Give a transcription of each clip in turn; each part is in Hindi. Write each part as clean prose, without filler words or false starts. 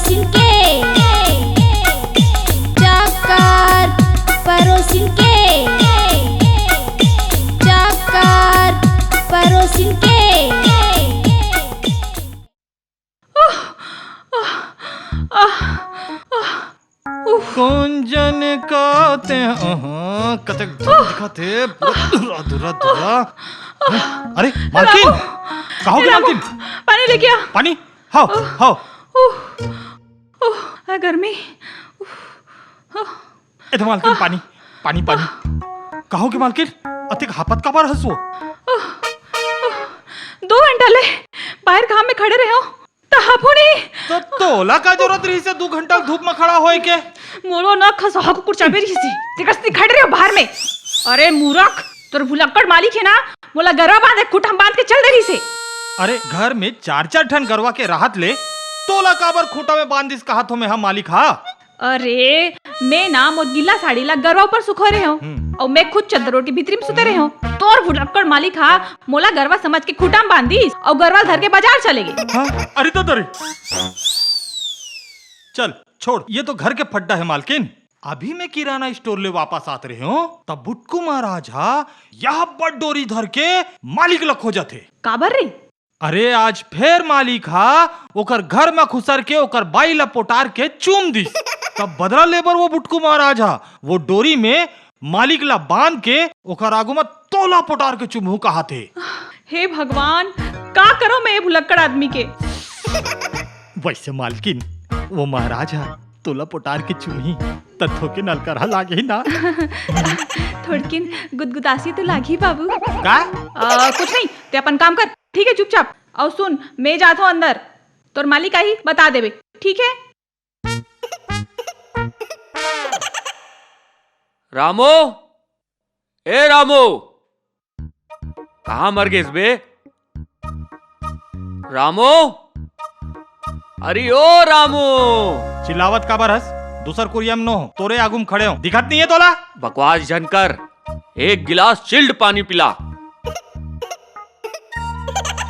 परोसिन के चक्कर परोसिन के चक्कर परोसिन के कुंजन काते कतक दिखाते धुरा धुरा। अरे मालकिन, कहाँ हो गई मालकिन? पानी लेके आ। पानी? हाओ हाओ। गर्मी। ए तो मालकिन पानी पानी पानी। कहाँ हो गई मालकिन? अतिक हापत का बार हंसो। 2 घंटा ले बाहर काम में खड़े रहे हो तो नहीं। तो तोला का जरूरत रही से 2 घंटा धूप में खड़ा होए के? मोलो ना खसा को कुछ बेरी सी तिकस्ती खड़े रहे हो बाहर में। अरे मूर्ख, तोर भुलक्कड़ मालिक है ना, मोला गरवा बांधे खुटम बांध के चल देरी से। अरे घर में 4-4 ठन गरवा के राहत ले तोला काबर खूटा में बांध दिस कहा तो मैं हम मालिक हा। अरे मैं ना मोर गिल्ला साड़ी ला गरवा ऊपर सुखो रहे हो और मैं खुद चद्दर रोटी भीतरी में सुते रहे हो। तोर भुलक्कड़ मालिक हा मोला गरवा समझ के खुटा में बांध दिस और गरवा धर के बाजार चले गए। हाँ? अरे तो दरे चल छोड़, ये तो घर के फड्डा है मालकिन। अभी मैं किराना स्टोर ले वापस आते रहे हो तब बुटकू महाराज हा यह बड़ डोरी धर के मालिक लग हो जाते। काबर रे? अरे आज फिर मालिक हा ओकर घर में खुसर के ओकर बाई ला पोटार के चूम दी। तब बदला लेबर वो बुटकू महाराज हा वो डोरी में मालिक ला बांध के ओकर आगू में तोला पोटार के चुमू कहा थे। हे भगवान, का करो मैं ये भुलक्कड़ आदमी के। वैसे मालकिन वो महाराज हा तोला पोटार के चुमी तथो के नलकरा लागे ही ना। थोड़किन गुदगुदासी तो लागी बाबू। का? कुछ नहीं, ते अपन काम कर, ठीक है चुपचाप। और सुन, मैं जाता हूँ अंदर, तोर मालिक आई बता देबे, ठीक है? रामो, ए रामो, कहाँ मर गए बे? रामो, अरे ओ रामो। चिल्लावत का बरस दूसर कुरियम नो तोरे आगुम खड़े हो, दिखत नहीं है तोला? बकवास जनकर, एक गिलास चिल्ड पानी पिला।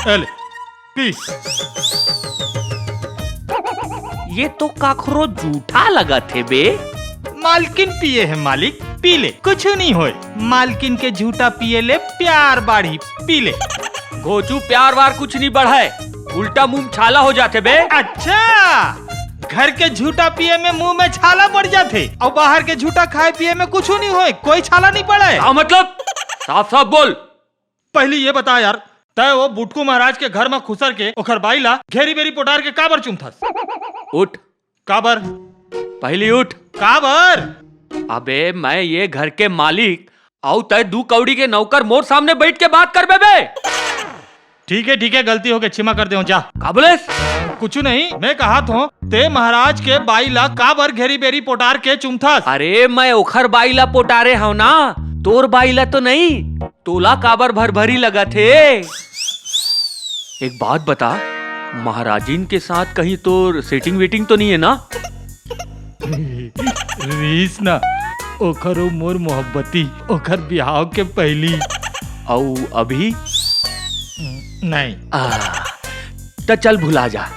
एले, पी। ये तो काखरो झूठा लगा थे बे। मालकिन पिए है मालिक, पी ले, कुछ नहीं होए। मालकिन के झूठा पिए ले प्यार बाढ़ी, पी ले। घोचू प्यार वार कुछ नहीं बढ़ाए, उल्टा मुंह में छाला हो जाते बे। अच्छा, घर के झूठा पिए में मुंह में छाला पड़ जाते और बाहर के झूठा खाए पिए में कुछ नहीं होए, कोई छाला नहीं पड़े। क्या मतलब? साफ साफ बोल। पहले ये बता यार, तय वो बुटकू महाराज के घर में खुसर के ओखर बाईला घेरी बेरी पोटार के काबर चुमथस? उठ। काबर? पहली उठ। काबर? अबे मैं ये घर के मालिक आउ तय 2 कौड़ी के नौकर मोर सामने बैठ के बात कर बे। ठीक है, गलती हो गई, क्षमा कर दे जा। काबलेस? कुछ नहीं, मैं कहा तो ते महाराज के बाईला काबर घेरी बेरी पोटार के चुमथस? अरे मैं ओखर बाईला पोटारे हूँ ना, तोर बाईला तो नहीं। तोला काबर भर भरी लगा थे। एक बात बता, महाराजिन के साथ कहीं तोर सेटिंग वेटिंग तो नहीं है ना? रीस ना, ओखर मोर मोहब्बती, ओखर बिहाव के पहली। औ अभी नहीं। तो चल भुला जा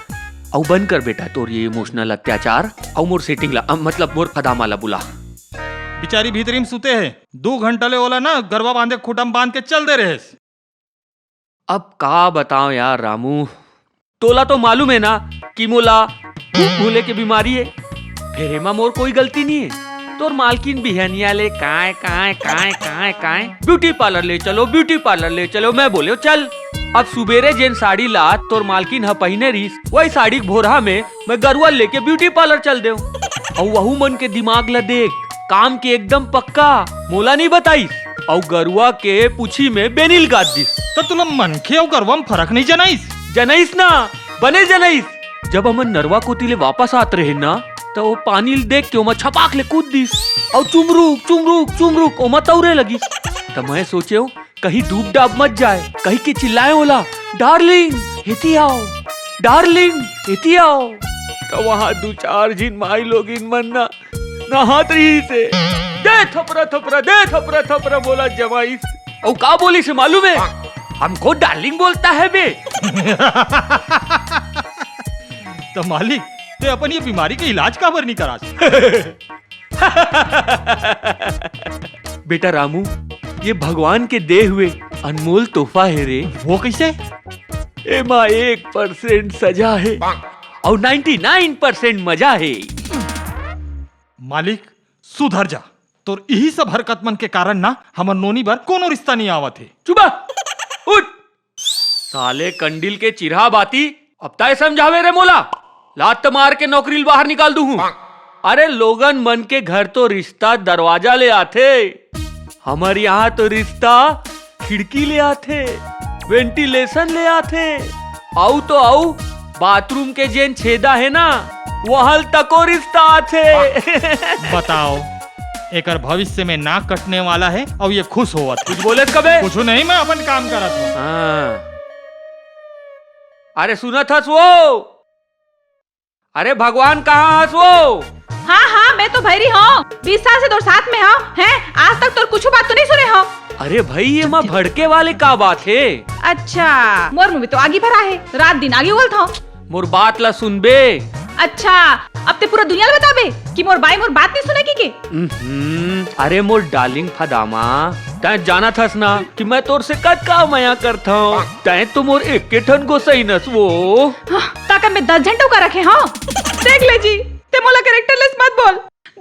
औ बंद कर बेटा तोर ये इमोशनल अत्याचार और मोर सेटिंग ला मतलब मोर खदामाला बुला। बिचारी भीतरी में सुते है, 2 घंटा ले ओला ना गरबा बांधे खुटम बांध के चल दे रहे। अब का बताओ यार रामू, तोला तो मालूम है ना कि मोला भूले की बीमारी है। फिर हेमा मोर कोई गलती नहीं है। तोर मालकिन बिहनिया ले काए ब्यूटी पार्लर ले चलो, ब्यूटी पार्लर ले चलो। मैं बोले चल। अब सुबेरे जेन साड़ी ला तोर मालकिन ह पहिने रहीस, वही साड़ी भोरहा में मैं गरुआ लेके ब्यूटी पार्लर चल दे। और वहू मन के दिमाग ला देख, काम के एकदम पक्का, मोला नहीं बताई। और गरुआ के पूछी में बेनील गाद दिस। तो तुला मनखे और गरवा में फर्क नहीं जनाइस ना, बने जनाइस। जब हम नरवा कोतीले वापस आते रहे ना, तो वो पानी देख के ओमा छपाक ले कूद दिस और चुमरुक ओमा तौरे लगी। तो मैं सोचे कहीं डूब डाब मत जाए, कहीं के चिल्लाए होला डार्लिंग हेती आओ, डार्लिंग हेती आओ। तो वहाँ 2-4 जिन माई लोग इन मन ना हाथ रही से दे थपरा बोला जमाई। और का बोली से मालूम है? हमको डार्लिंग बोलता है बे। तो मालिक ते अपन ये बीमारी के इलाज काबर नहीं करा? बेटा रामू, ये भगवान के दे हुए अनमोल तोहफा है रे। वो कैसे? एमा 1% सजा है और 99% मजा है। मालिक सुधर जा, तो यही सब हरकत मन के कारण ना हमर नोनी बर कोनो रिश्ता नहीं आवत है। चुपा उठ साले कंडिल के चिरहा बाती, अब तय समझावे रे मोला, लात मार के नौकरी बाहर निकाल दूं। अरे लोगन मन के घर तो रिश्ता दरवाजा ले आथे, हमारे यहाँ तो रिश्ता खिड़की ले आथे, वेंटिलेशन ले आथे, आऊ तो आऊ बाथरूम के जेन छेदा है ना वहां तको रिश्ता आथे। बताओ, एकर भविष्य में नाक कटने वाला है और ये खुश होवत। कुछ बोले कबे? कुछ नहीं, मैं अपन काम करत हूँ। हाँ। अरे सुना था वो? अरे भगवान कहाँ हंस वो? हाँ हाँ, मैं तो भैरी हूँ, 20 साल से तो साथ में हूँ, हैं? आज तक तो कुछ बात तो नहीं सुने हो। अरे भाई ये माँ भड़के वाले का बात है? अच्छा, मोर मुँह में तो आगे भरा है, रात दिन आगे उगलता हूँ। मोर बात ला सुन बे। अच्छा, अब ते पूरा दुनिया बताबे कि मोर बाई मोर बात नहीं सुनेगी के? अरे मोर डार्लिंग फदामा, तै जाना थस ना कि मैं तोर से कद का माया करता हूँ, तै तो मोर एक के ठन को सही नस वो। ताकि मैं 10 घंटों का रखे हाँ। देख ले जी, ते मोला कैरेक्टरलेस मत बोल।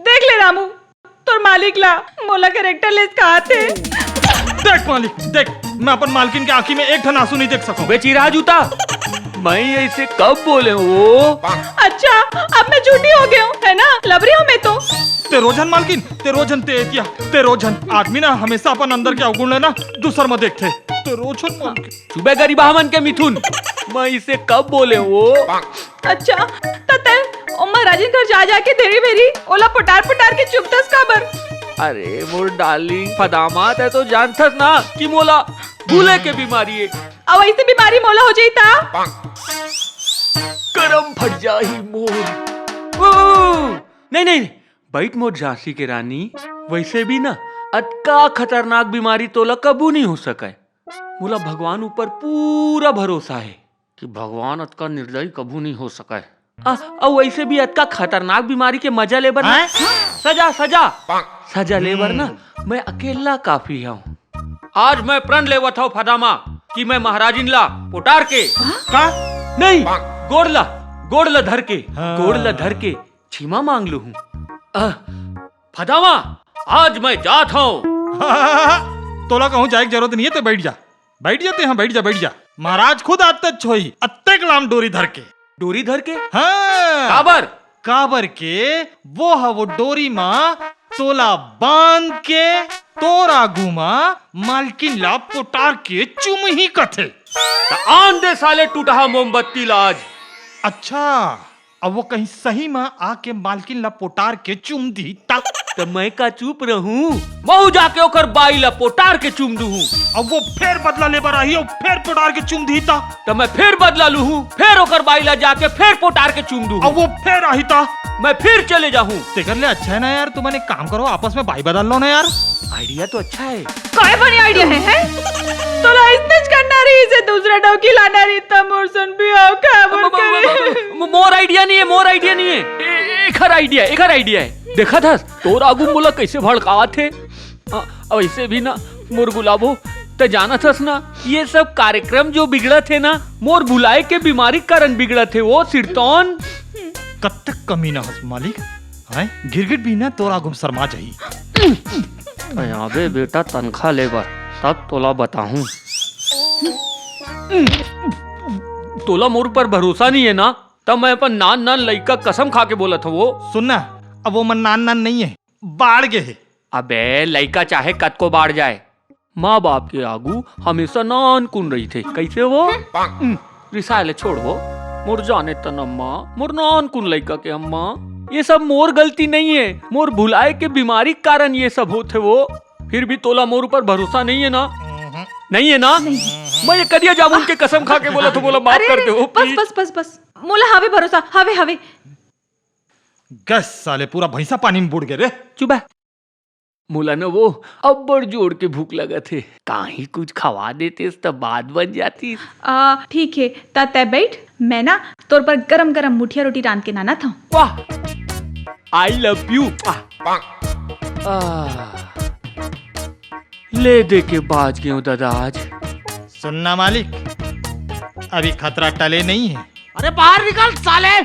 देख ले रामू, तोर मालिक ला मोला कैरेक्टरलेस कहा थे। देख मालिक देख, मैं अपन मालकिन के आंखी में एक ठन आंसू नहीं देख सकूं। बे चिरा जूता, मैं ऐसे कब बोले वो? अच्छा, अब मैं झूठी हो गया हूँ, है ना? लबरी हूँ मैं तो। ते रोजन मालकिन, ते रोजन ते एतिया, ते रोजन आदमी ना हमेशा अपन अंदर के अवगुण ना दूसर में देखते। ते रोजन मालकिन। सुबह गरीबा हमन के मिथुन, मैं इसे कब बोले वो? अच्छा, तते उम्मा राजिन घर जा जाके तेरी मेरी ओला पटार पटार के चुपतस काबर? अरे मोर डार्लिंग फदामा, तै तो जानथस ना कि मोला भूले के बीमारी है। अब ऐसी बीमारी मोला हो जाई ता करम फट जाही मोर। नहीं नहीं, बैठ मोर झांसी के रानी, वैसे भी ना अतका खतरनाक बीमारी तोला कबू नहीं हो सके। मोला भगवान ऊपर पूरा भरोसा है कि भगवान अतका निर्दयी कबू नहीं हो सके। और वैसे भी अतका खतरनाक बीमारी के मजा लेबर ना, सजा सजा सजा लेबर ना मैं अकेला काफी हूँ। आज मैं प्रण लेवत हूँ फदामा कि मैं महाराजिन ला पोटार के का नहीं गोड़ला धर के गोड़ला धर के क्षमा मांग लू हूँ। फदामा आज मैं जात हूँ। तोला कहूँ जाए की जरूरत नहीं है, तो बैठ जा, बैठ जाते हैं, बैठ जा। महाराज खुद आते छोई अत्ते कलाम डोरी धर के हाँ काबर के वो डोरी माँ तोला बांध के तोरा घुमा मालकिन ला पोटार के चुम ही कथे। आन दे साले टूटा मोमबत्ती लाज। अच्छा, अब वो कहीं सही में आके मालकिन ला पोटार के चुम दी तक तो मैं का चुप रहूं? महू जाके ओकर बाई ला पोटार के चुम दूं। अब वो फिर बदला ले रही और फिर पोटार के चुम दी ता तो मैं फिर बदला लू हूँ, फिर ओकर बाई ला जाके फिर पोटार के चुम दूं। अब वो फिर आई ता मैं फिर चले जाऊं। तेकर ले अच्छा है ना यार, तुमने एक काम करो, आपस में बाई बदल लो ना यार। आइडिया तो अच्छा है। काय बनी आइडिया है? तो ला इतनेच करना रही से दूसरा डोकी लाना रही तब मोरसन भी आओ काबर करे। मोर आइडिया नहीं है, एक हर आइडिया है। देखा था तोर आगू मोला कैसे भड़का थे। अब ऐसे भी ना मोर गुलाबो तो जाना थस ना, ये सब कार्यक्रम जो बिगड़ा थे ना मोर बुलाए के बीमारी कारण बिगड़ा थे। वो सिरतौन कब तक कमी ना हस मालिक, हैं गिरगिट भी ना तोरा गुम शर्मा चाहिए। अबे बेटा तनख्वाह लेबर तब तोला बताऊं। तोला मोर पर भरोसा नहीं है ना, तब मैं अपन नान लइका कसम खा के बोला था वो। सुनना, अब वो मन नान नहीं है, बाढ़ गए है। अबे लइका चाहे कद को बाढ़ जाए, माँ बाप के आगू हमेशा नान कुन रही थे। कैसे वो रिसाले छोड़ वो मोर जाने तन अम्मा, मोर नान कुन लइका के अम्मा। ये सब मोर गलती नहीं है, मोर भुलाए के बीमारी कारण ये सब होते वो। फिर भी तोला मोर ऊपर भरोसा नहीं है ना? नहीं है ना? मैं ये करिया जामुन के कसम खा के बोला तो बोला माफ कर दो। बस मोला हवे भरोसा, हवे गैस साले पूरा भैंसा पानी में बुड़ गए रे। चुप है। मोला न वो अब बड़ जोड़ के भूख लगा थे, काहीं कुछ खवा देते तब बात बन जाती। ठीक है, ता तय बैठ, मैं ना तोर पर गरम गरम मुठिया रोटी रांध के नाना था। वाह, आई लव यू। ले दे के बाज गए दादा आज। सुनना मालिक, अभी खतरा टले नहीं है। अरे बाहर निकल साले।